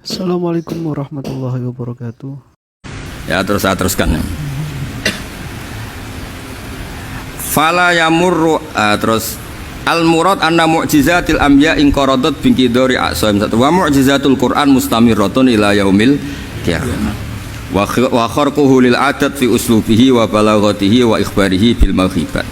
Assalamualaikum warahmatullahi wabarakatuh. Ya terus saya teruskan. Fala yamurru terus al murad anna mu'jizatil anbiya in qaradat bi qidari aqsam satu wa mu'jizatul Qur'an mustamiratun ila yaumil qiyamah. Wa kharquhu lil adat fi uslubihi wa balaghatihi wa ikhbarihi bil mawhibat.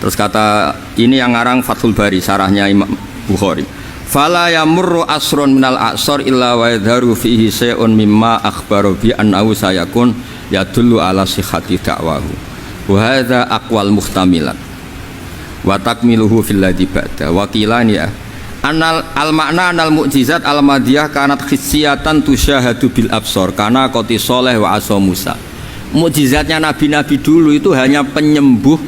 Terus kata ini yang ngarang Fathul Bari sarahnya Imam Bukhari. Fala yamurru asrun minal aqsar illa wa yadharu fihi syai'un mimma akhbaru bi annahu sayakun yadullu ala sihhati da'wahu wa hadza aqwal muhtamilat wa takmiluhu fil ladzi ba'da wa qilani ya anal al makna anal mu'jizat al madiyah kanat khissiyatan tusyahadu bil absar kana qati sholeh wa asa Musa. Mukjizatnya nabi-nabi dulu itu hanya penyembuh,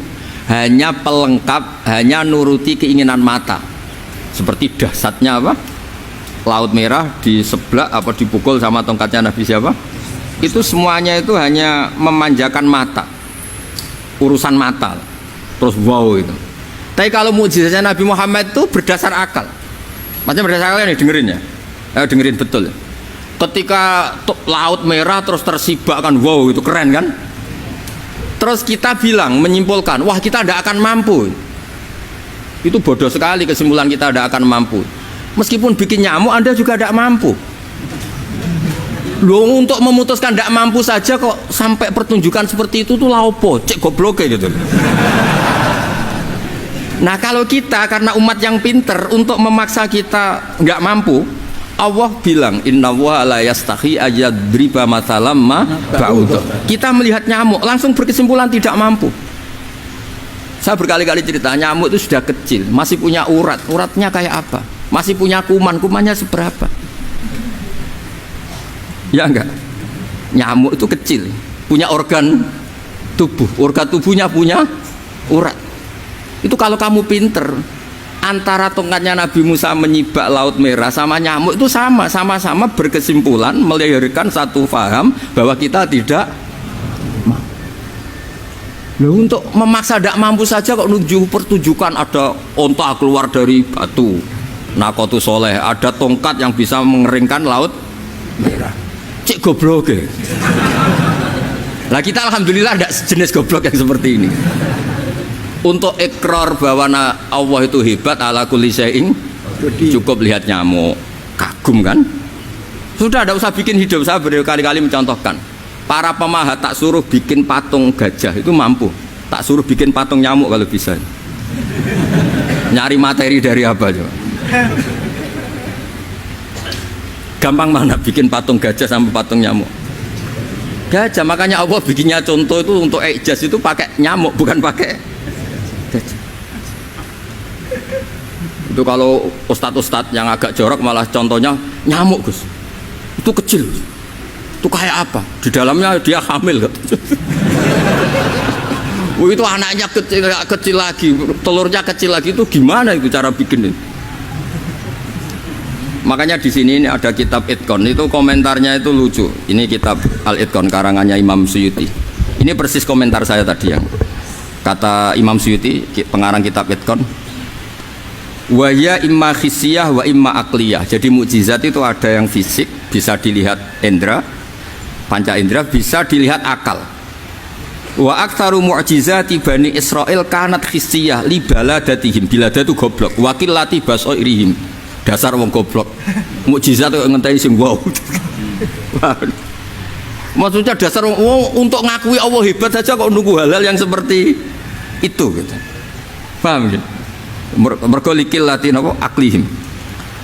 hanya pelengkap, hanya nuruti keinginan mata. Seperti dahsyatnya apa? Laut Merah di sebelah apa dipukul sama tongkatnya Nabi siapa? Itu semuanya itu hanya memanjakan mata. Urusan mata. Terus wow itu. Tapi kalau mukjizatnya Nabi Muhammad itu berdasar akal. Maksudnya berdasar akal nih dengerin ya. Dengerin betul. Ketika Laut Merah terus tersibak kan wow itu keren kan? Terus kita bilang menyimpulkan, wah kita tidak akan mampu. Itu bodoh sekali kesimpulan kita tidak akan mampu. Meskipun bikin nyamuk Anda juga tidak mampu. Loh, untuk memutuskan tidak mampu saja kok sampai pertunjukan seperti itu tuh laopo, cek goblok gitu. Nah kalau kita karena umat yang pinter untuk memaksa kita nggak mampu, Allah bilang innallaha la yastahi ayadriba mathalam ma ba'udah. Kita melihat nyamuk langsung berkesimpulan tidak mampu. Saya berkali-kali cerita, nyamuk itu sudah kecil, masih punya urat, uratnya kayak apa? Masih punya kuman, kumannya seberapa? Ya enggak? Nyamuk itu kecil, punya organ tubuh, organ tubuhnya punya urat. Itu kalau kamu pinter, antara tongkatnya Nabi Musa menyibak Laut Merah sama nyamuk itu sama-sama berkesimpulan melahirkan satu faham bahwa kita tidak. Loh, untuk memaksa tidak mampu saja kok nunjuk pertunjukan ada onta keluar dari batu Nakotu Soleh, ada tongkat yang bisa mengeringkan Laut Merah. Cek goblok ya. Nah kita alhamdulillah tidak sejenis goblok yang seperti ini. Untuk ikrar bahwa Allah itu hebat ala kulli syai'in, cukup lihat nyamuk kagum kan. Sudah tidak usah bikin hidup. Saya berkali-kali mencontohkan, para pemahat tak suruh bikin patung gajah itu mampu, tak suruh bikin patung nyamuk kalau bisa. Nyari materi dari apa coba? Gampang mana bikin patung gajah sampai patung nyamuk? Gajah, makanya Allah bikinnya contoh itu untuk ijaz itu pakai nyamuk bukan pakai gajah. Itu kalau ustadz-ustadz yang agak jorok malah contohnya nyamuk Gus. Itu kecil. Itu kayak apa? Di dalamnya dia hamil kan? Itu anaknya kecil lagi, telurnya kecil lagi, itu gimana itu cara bikin ini? Makanya di sini ini ada kitab Itqan, itu komentarnya itu lucu. Ini kitab Al-Itqan karangannya Imam Suyuti. Ini persis komentar saya tadi yang kata Imam Suyuti, pengarang kitab Itqan. Wa ya imma khissiyah wa imma aqliyah. Jadi mukjizat itu ada yang fisik, bisa dilihat indra, panca indra, bisa dilihat akal. Wa aktsaru mu'jizati Bani Israil kanat khissiyah li baladatihim, biladatu goblok, wa qillati basairihim, dasar wong goblok. Mukjizat kok ngenteni sing wow. Maksudnya dasar wong untuk ngakui Allah hebat saja kok nunggu hal-hal yang seperti itu gitu. Paham gitu? Mergo likil latin apa aklihim.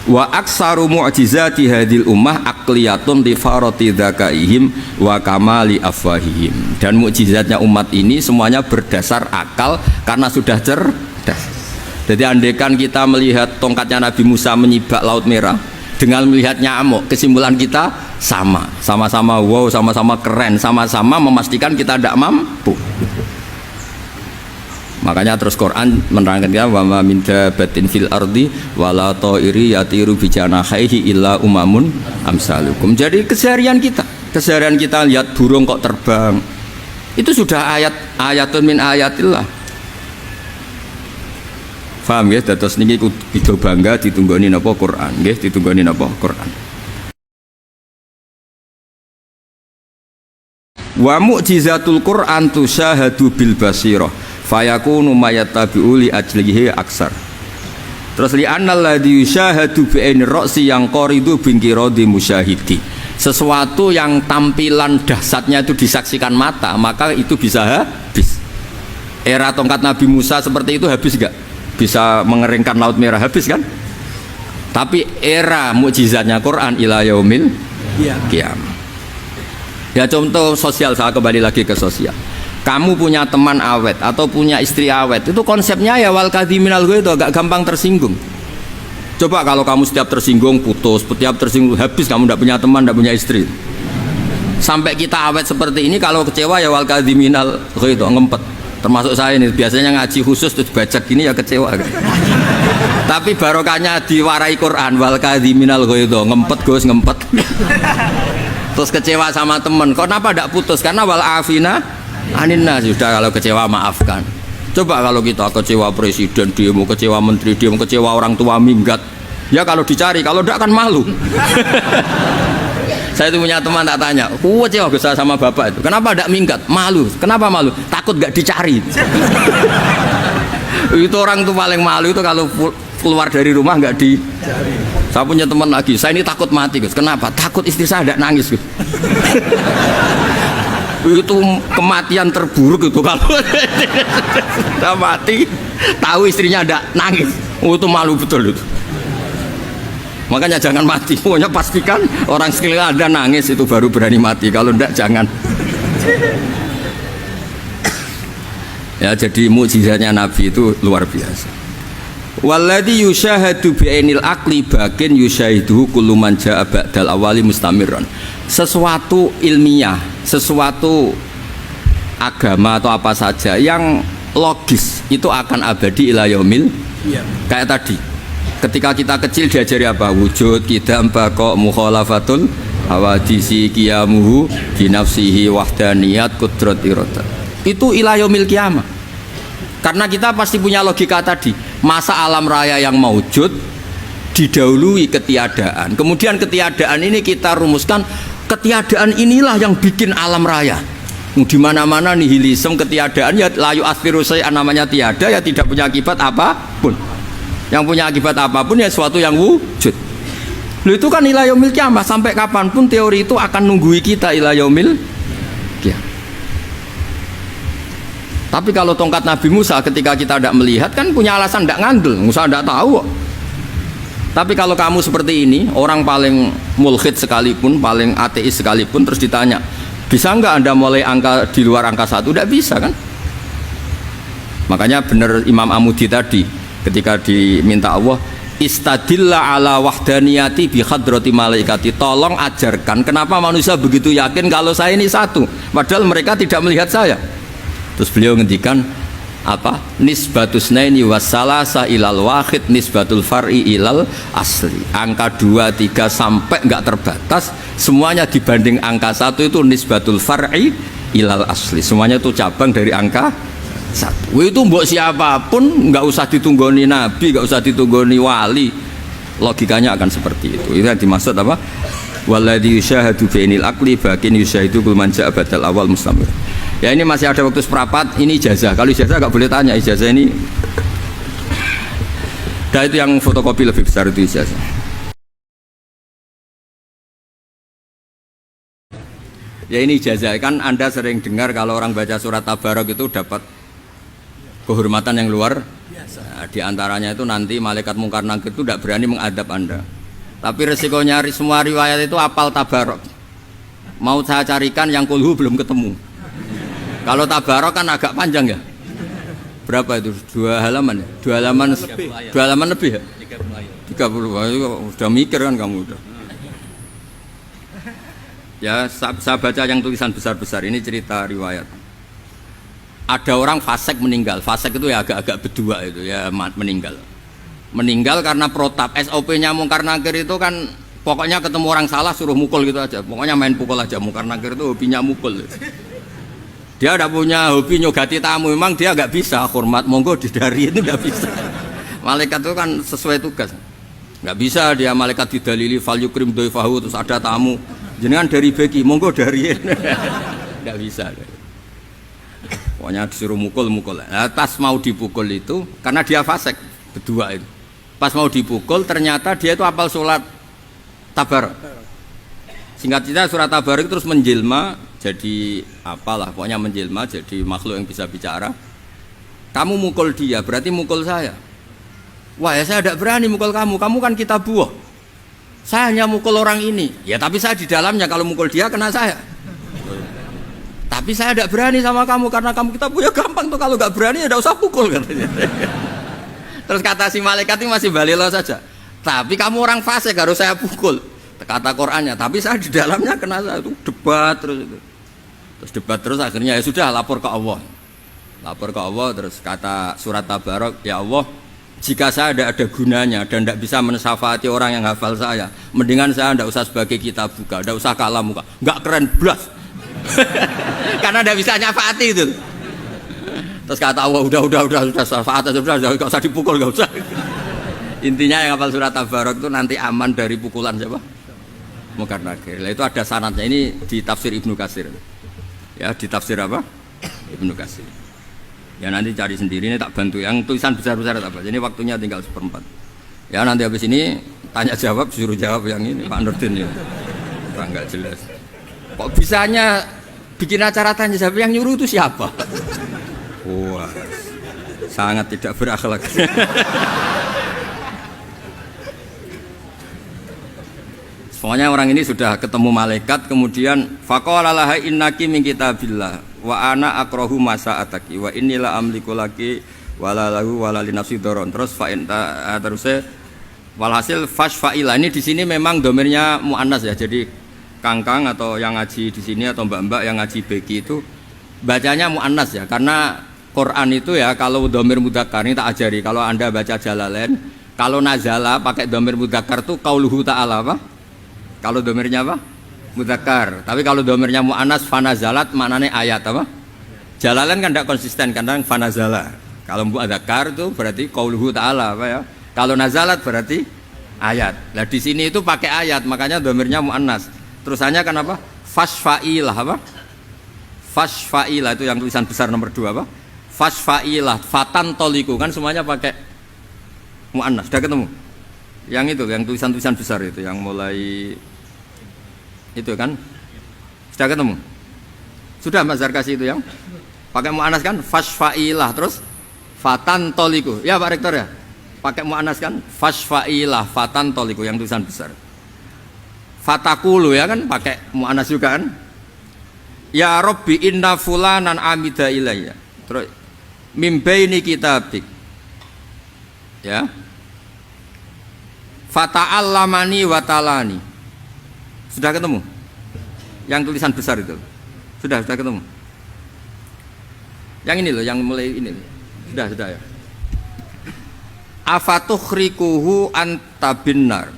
Wa aksaru mu'jizati hadil ummah aqliyatun li farati dzakaihim wa kamali afwahihim. Dan mukjizatnya umat ini semuanya berdasar akal karena sudah cerdas. Jadi andaikan kita melihat tongkatnya Nabi Musa menyibak Laut Merah dengan melihat nyamuk, kesimpulan kita sama-sama wow, sama-sama keren, sama-sama memastikan kita tidak mampu. Makanya terus Quran menerangkan kita wa ma min dabatin fil ardi wala ta'iri yatiru bi janahihi illa umamun amsalukum. Jadi keseharian kita lihat burung kok terbang. Itu sudah ayatun min ayatillah. Paham ya? Terus niki kudu bangga ditunggoni napa Quran, nggih ditunggoni napa Quran. Wa mu'jizatul Qur'an tusyahadu bil basirah fayakunu mayattabi'u li ajlihi aksar. Terus li annal ladzi yusyahadu bi ainir ra'si yang qaridu bingkiradi musyahidi. Sesuatu yang tampilan dahsyatnya itu disaksikan mata, maka itu bisa habis. Era tongkat Nabi Musa seperti itu habis enggak? Bisa mengeringkan laut merah, habis kan? Tapi era mukjizatnya Quran ila yaumil qiyamah. Ya contoh sosial, saya kembali lagi ke sosial. Kamu punya teman awet atau punya istri awet, itu konsepnya ya wal kadhiminal ghaidh, agak gampang tersinggung. Coba kalau kamu setiap tersinggung putus, setiap tersinggung habis, kamu tidak punya teman, tidak punya istri. Sampai kita awet seperti ini, kalau kecewa ya wal kadhiminal ghaidh, ngempet. Termasuk saya ini biasanya ngaji khusus terus baca gini ya kecewa. Tapi barokahnya diwarai Quran wal kadhiminal ghaidh, ngempet Gus, ngempet. Terus kecewa sama teman, kok kenapa tidak putus? Karena wal afina aninna, sudah kalau kecewa maafkan. Coba kalau kita kecewa presiden demo, kecewa menteri demo, kecewa orang tua minggat, ya kalau dicari, kalau tidak kan malu. Saya itu punya teman tak tanya, kecewa Gus sama bapak itu, kenapa tidak minggat? Malu. Kenapa malu? Takut gak dicari. Itu orang tuh paling malu itu kalau keluar dari rumah nggak dicari. Saya punya teman lagi, saya ini takut mati Gus. Kenapa? Takut istri saya tidak nangis Gus. Itu kematian terburuk itu kalau sudah mati, tahu istrinya tidak nangis. Oh, itu malu betul itu. Makanya jangan mati. Pokoknya pastikan orang sekeliling Anda nangis itu baru berani mati. Kalau tidak jangan. Ya, jadi mukjizatnya Nabi itu luar biasa. Walladzi yusyahadu bi'ainil aqli bakin yusyahiduhu kullu man jaa ba'dal awali mustamirran. Sesuatu ilmiah, sesuatu agama atau apa saja yang logis itu akan abadi ila yaumil. Kayak tadi, ketika kita kecil diajari apa? Wujud, qidam, baqa, mukhalafatul hawadisi, qiyamuhu binafsihi, wahdaniyat, qudrat, iradah. Itu ila yaumil qiyamah. Karena kita pasti punya logika tadi, masa alam raya yang maujud didahului ketiadaan, kemudian ketiadaan ini kita rumuskan, ketiadaan inilah yang bikin alam raya. Di mana-mana nihilisme, ketiadaan, ya layu asfiru say'an, namanya tiada, ya tidak punya akibat apapun. Yang punya akibat apapun ya sesuatu yang wujud. Loh, itu kan ila yaumil qiyamah, sampai kapanpun teori itu akan nunggui kita ila yaumil qiyamah. Tapi kalau tongkat Nabi Musa ketika kita tidak melihat kan punya alasan tidak ngandel, Musa tidak tahu. Tapi kalau kamu seperti ini, orang paling mulhid sekalipun, paling ateis sekalipun, terus ditanya, bisa nggak Anda mulai angka di luar angka 1? Tidak bisa kan? Makanya benar Imam Amudi tadi ketika diminta Allah, istadilla ala wahdaniyati bi hadrati malaikati, tolong ajarkan kenapa manusia begitu yakin kalau saya ini satu, padahal mereka tidak melihat saya. Terus beliau ngendikan apa? Nisbatus naini wassalasa ilal wahid nisbatul far'i ilal asli. Angka 2, 3 sampai enggak terbatas, semuanya dibanding angka 1 itu nisbatul far'i ilal asli. Semuanya itu cabang dari angka 1. Itu mbok siapapun enggak usah ditunggoni nabi, enggak usah ditunggoni wali. Logikanya akan seperti itu. Itu yang dimaksud apa? Walladzi yusyahadu bainil aqli bakin yusyahidu kul man ja'a badal awal mustamir. Ya ini masih ada waktu seperempat, ini ijazah. Kalau ijazah nggak boleh tanya, ijazah ini. Nah itu yang fotokopi lebih besar itu ijazah. Ya ini ijazah, kan Anda sering dengar kalau orang baca surat Tabarok itu dapat kehormatan yang luar biasa. Nah, di antaranya itu nanti malaikat mungkar nakir itu tidak berani mengadab Anda. Tapi resikonya semua riwayat itu apal Tabarok. Mau saya carikan yang kulhu belum ketemu. Kalau Tabarok kan agak panjang ya. Berapa itu? 2 halaman ya? 2 halaman lebih. 2 halaman lebih ya? 30 ayat. Udah mikir kan kamu udah. Ya, saya baca yang tulisan besar-besar ini cerita riwayat. Ada orang fasik meninggal. Fasik itu ya agak-agak berdua itu ya, meninggal. Meninggal karena protap. SOP-nya mungkar nakir itu kan pokoknya ketemu orang salah suruh mukul gitu aja. Pokoknya main pukul aja. Mungkar nakir itu hobinya mukul. Dia ada punya hobi nyogati tamu, memang dia nggak bisa hormat, monggo didari itu nggak bisa. Malaikat itu kan sesuai tugas, nggak bisa dia malaikat didalili fal yukrim doifahu, terus ada tamu, jenengan dari beki, monggo dari. Tidak bisa. Pokoknya disuruh mukul. Nah, pas mau dipukul itu karena dia fasik berdua itu. Pas mau dipukul ternyata dia itu hafal surat Tabarok. Singkat cerita surat Tabarok terus menjelma jadi apalah, pokoknya menjelma jadi makhluk yang bisa bicara. Kamu mukul dia berarti mukul saya. Wah ya saya tidak berani mukul kamu kan kita buah. Saya hanya mukul orang ini. Ya tapi saya di dalamnya, kalau mukul dia kena saya. Tapi saya tidak berani sama kamu karena kamu kita punya gampang tuh, kalau nggak berani ya tidak usah pukul katanya. Terus kata si malaikat ini masih balilo saja. Tapi kamu orang fasik harus saya pukul. Kata Qur'annya. Tapi saya di dalamnya kena saya itu debat terus itu. Terus debat terus akhirnya ya sudah lapor ke Allah. Lapor ke Allah terus kata surat Tabarok, ya Allah, jika saya tidak ada gunanya dan tidak bisa mensyafaati orang yang hafal saya, mendingan saya tidak usah sebagai kitab buka, tidak usah kalah muka, nggak keren blas. Karena tidak bisa nyafaati itu. Terus kata Allah, udah syafaat sudah nggak usah dipukul, nggak usah. Intinya yang hafal surat Tabarok itu nanti aman dari pukulan siapa? Mungkar Nakir. Itu ada sanadnya, ini di tafsir Ibnu Katsir. Ya, di tafsir apa? Ibnu Katsir. Ya nanti cari sendiri, ini tak bantu yang tulisan besar-besar apa. Jadi waktunya tinggal 1/4. Ya nanti habis ini tanya jawab, suruh jawab yang ini Pak Nurdin ya. Enggak jelas. Kok bisanya bikin acara tanya jawab, yang nyuruh itu siapa? Wah, sangat tidak berakhlak. Pokoknya orang ini sudah ketemu malaikat, kemudian faqala laha innaki min kitabillah wa ana akrahu masa'ataki wa innila amliku laki wala lahu wala li nafsi daron. Terus terusnya walhasil fashfa'ila ini di sini memang domirnya muannas ya. Jadi kangkang atau yang ngaji di sini atau mbak-mbak yang ngaji beki itu bacanya muannas ya. Karena Quran itu ya kalau domir mudzakkar ini tak ajari. Kalau Anda baca Jalalain, kalau nazala pakai domir mudzakkar itu qauluhu ta'ala apa? Kalau domirnya apa? Mudzakkar. Tapi kalau domirnya mu'annas fanazalat maknanya ayat apa? Jalalain kan tidak konsisten, kadang fanazala. Kalau mudzakkar itu berarti qauluhu ta'ala apa ya? Kalau nazalat berarti ayat. Nah di sini itu pakai ayat, makanya domirnya mu'annas. Terusannya kan apa? Fashfa'ilah apa? Fashfa'ilah itu yang tulisan besar nomor 2 apa? Fashfa'ilah fatan toliku, kan semuanya pakai mu'annas. Sudah ketemu? Yang itu, yang tulisan-tulisan besar itu, yang mulai itu kan, sudah ketemu? Sudah Mas Zarkasi itu yang pakai mu'anas kan, fashfa'ilah terus fatan toliku, ya Pak Rektor ya, pakai mu'anas kan, fashfa'ilah fatan toliku yang tulisan besar. Fatakulu ya kan, pakai mu'anas juga kan. Ya Rabbi inna fulanan amida ilayya. Terus mimbaini kitabik, ya. Fata'allamani wa talani. Sudah ketemu? Yang tulisan besar itu. Sudah ketemu. Yang ini loh, yang mulai ini loh. Sudah ya. Afatukhriquhu anta binnar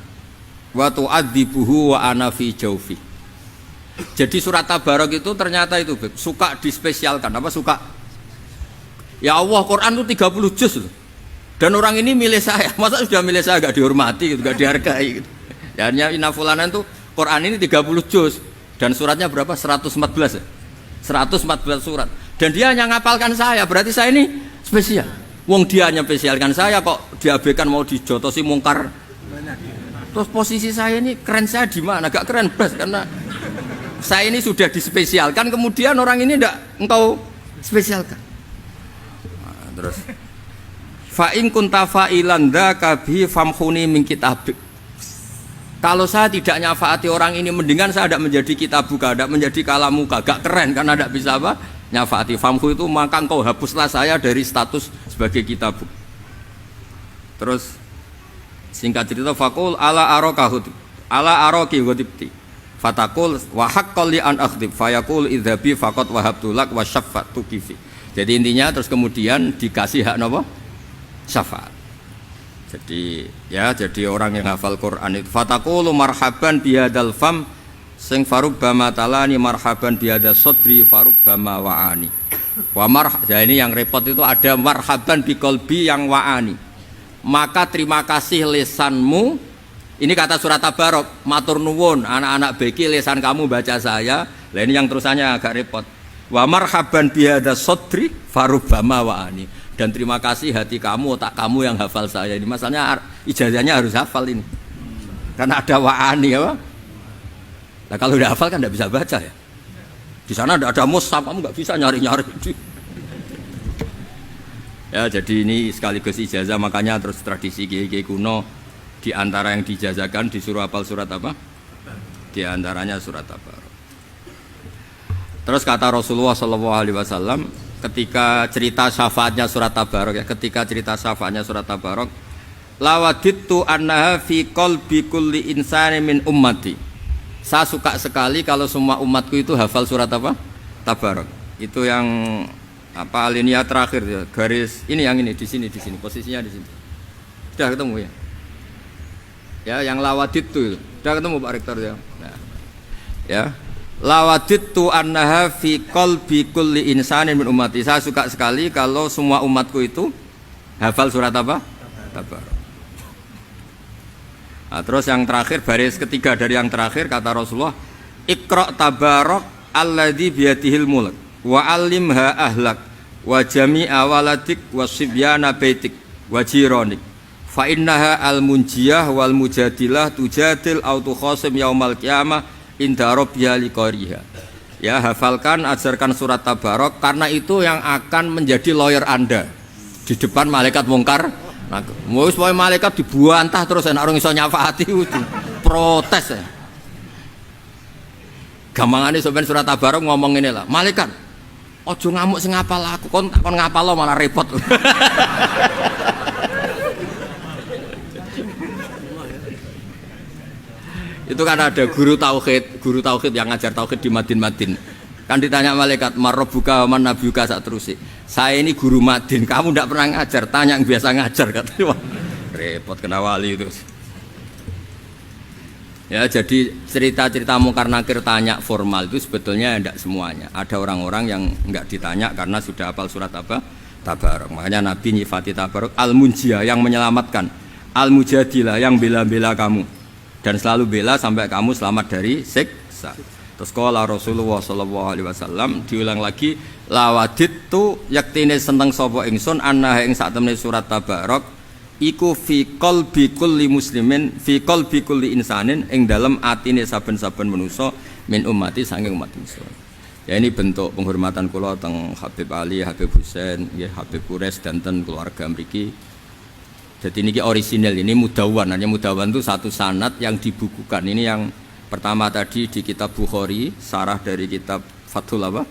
wa tu'adzibuhu wa ana fi jawfi. Jadi surat Tabarok itu ternyata itu suka dispesialkan. Apa suka? Ya Allah, Quran itu 30 juz loh. Dan orang ini milih saya, masa sudah milih saya gak dihormati, gitu, gak dihargai gitu. Ya, hanya inafulanan itu Quran ini 30 juz dan suratnya berapa? 114 ya? 114 surat. Dan dia hanya ngapalkan saya, berarti saya ini spesial. Wong dia hanya spesialkan saya kok diabaikan mau dijotosi mungkar. Terus posisi saya ini keren saya di mana? Gak keren bas karena saya ini sudah dispesialkan, kemudian orang ini ndak engkau spesialkan. Nah, terus fa'in kunta fa'ilan dzaka bi famkhuni min kitabik. Kalau saya tidak nyafaati orang ini, mendingan saya tidak menjadi kitabuka, tidak menjadi kalamuka, gak keren karena tidak bisa apa nyafaati. Famhu itu maka engkau hapuslah saya dari status sebagai kitabuk. Terus singkat cerita faqul ala arakahu ala araki ghadibti fatakul wa haqqal li an akhdib fayaqul idzabi faqat wahabtu lak wa syafa'tu kifi. Jadi intinya terus kemudian dikasih hak napa? Syafaat. Jadi orang yang hafal Quran itu fataqulu marhaban bihadzal fam sing farubbama talani marhaban bihadzal sadri farubbama wa'ani. Ini yang repot itu ada marhaban biqalbi yang wa'ani. Maka terima kasih lisanmu. Ini kata surat Tabarok, matur nuwun anak-anak beki lisan kamu baca saya Lah ini yang terusannya agak repot. Wa marhaban bihadza sodri farubama wa'ani. Dan terima kasih hati kamu, otak kamu yang hafal saya ini. Masalahnya ijazahnya harus hafal ini. Karena ada wa'ani ya. Nah kalau udah hafal kan enggak bisa baca ya. Di sana enggak ada mushaf, kamu enggak bisa nyari-nyari. Ya jadi ini sekaligus ijazah, makanya terus tradisi kiai kuno di antara yang dijazahkan disuruh hafal surat apa? Di antaranya surat Tabarok. Terus kata Rasulullah SAW ketika cerita syafaatnya surat Tabarok ya, ketika cerita syafaatnya surat Tabarok, lawadittu annaha fi qalbi kulli insani min ummati. Saya suka sekali kalau semua umatku itu hafal surat apa? Tabarok. Itu yang apa alinea terakhir ya, garis ini yang ini di sini posisinya di sini. Sudah ketemu ya? Ya, yang lawadittu itu. Sudah ketemu Pak Rektor ya? Nah. Ya. Lawadittu annaha fi qalbi kulli insanin min ummati. Saya suka sekali kalau semua umatku itu hafal surat apa? Tabarok. Nah, terus yang terakhir baris ketiga dari yang terakhir kata Rasulullah, Iqra tabarok alladzi biyadihil mulk wa alimha ahlak wa jami'a waladik wa sibyana baitik wa jironik fa innaha al munjiyah wal mujadilah tujadil au tukhasim yaumal qiyamah inda rabbiha liqariha. Ya, hafalkan, ajarkan surat Tabarok karena itu yang akan menjadi lawyer Anda di depan malaikat mungkar. Nah, mau supaya malaikat dibuantah terus enak orang iso nyafaati itu protes ya. Gampangane sampeyan surat Tabarok ngomong ini lah, malaikat ojo ngamuk sing ngapal aku, kon ngapal lo malah repot. Itu kan ada guru tauhid yang ngajar tauhid di Madin. Kan ditanya malaikat, "Marabbuka wa man nabiyuka?" sak terus. Saya ini guru Madin, kamu tidak pernah ngajar, tanya yang biasa ngajar katanya. Repot kena wali itu. Ya, jadi cerita-cerita mungkar nakir tanya formal itu sebetulnya tidak semuanya. Ada orang-orang yang enggak ditanya karena sudah hafal surat apa? Tabarok. Makanya Nabi nyifati Tabarok al-munjiyah, yang menyelamatkan, al-mujadilah, yang bela-bela kamu dan selalu bela sampai kamu selamat dari siksa. Terus qala Rasulullah SAW diulang lagi, lawadittu yaktine seneng sapa ingsun anna ing sak temene surat Tabarok iku fi qalbi kulli muslimin fi qalbi kulli insanin ing dalem atine saben-saben manusa min ummati saking umat ingsun. Ya ini bentuk penghormatan kula teng Habib Ali, Habib Husain, nggih Habib Qures dan ten keluarga mriki. Jadi ini orisinal, ini mudawan. Hanya mudawan itu satu sanad yang dibukukan. Ini yang pertama tadi di kitab Bukhari, sarah dari kitab Fathul apa?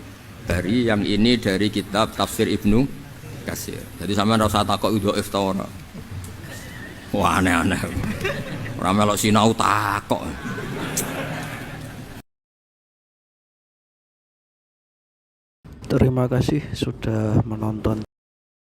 Bari, yang ini dari kitab Tafsir Ibnu Katsir. Jadi sampean ora usah takok dhaif ta ora. Wah aneh-aneh. Ora melok sinau takok. Terima kasih sudah menonton.